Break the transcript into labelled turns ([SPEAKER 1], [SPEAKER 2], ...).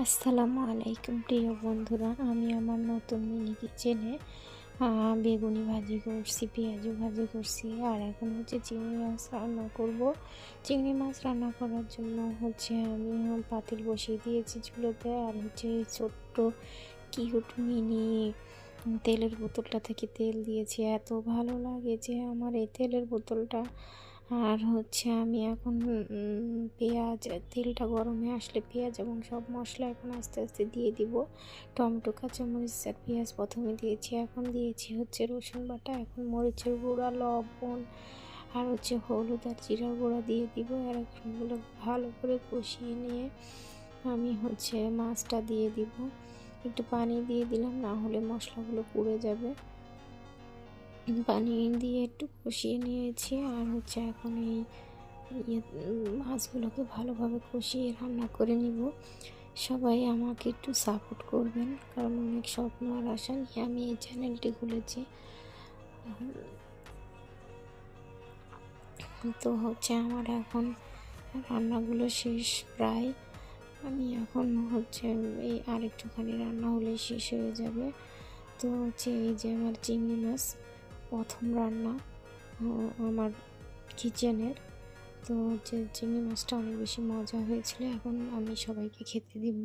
[SPEAKER 1] আসসালামু আলাইকুম প্রিয় বন্ধুরা, আমি আমার নতুন মিনি কিচেনে বেগুনি ভাজি করছি, পেঁয়াজু ভাজি করছি, আর এখন হচ্ছে চিংড়ি মাছ রান্না করব। চিংড়ি মাছ রান্না করার জন্য হচ্ছে আমি পাতিল বসিয়ে দিয়েছি চুলোতে, আর হচ্ছে এই ছোট্ট কিউট মিনি তেলের বোতলটা থেকে তেল দিয়েছি। এত ভালো লাগে যে আমার এই তেলের বোতলটা। আর হচ্ছে আমি এখন পেঁয়াজ, তেলটা গরমে আসলে পেঁয়াজ এবং সব মশলা এখন আস্তে আস্তে দিয়ে দিব। টমেটো, কাঁচামরিচ আর পেঁয়াজ প্রথমে দিয়েছি, এখন দিয়েছি হচ্ছে রসুন বাটা, এখন মরিচের গুঁড়া, লবণ আর হচ্ছে হলুদ আর জিরার গুঁড়া দিয়ে দিব। আর এগুলো ভালো করে কষিয়ে নিয়ে আমি হচ্ছে মাছটা দিয়ে দিব। একটু পানি দিয়ে দিলাম, না হলে মশলাগুলো পুড়ে যাবে। পানি দিয়ে একটু কষিয়ে নিয়েছি, আর হচ্ছে এখন এই মাছগুলোকে ভালোভাবে কষিয়ে রান্না করে নিব। সবাই আমাকে একটু সাপোর্ট করবেন, কারণ অনেক স্বপ্ন আর আশা নিয়ে আমি এই চ্যানেলটি খুলেছি। তো হচ্ছে আমার এখন রান্নাগুলো শেষ প্রায়। আমি এখন হচ্ছে এই আরেকটুখানি রান্না হলে শেষ হয়ে যাবে। তো হচ্ছে এই যে আমার চিংড়ি মাছ প্রথম রান্না আমার কিচেনের। তো হচ্ছে চিংড়ি মাছটা অনেক বেশি মজা হয়েছিল, এখন আমি সবাইকে খেতে দিব।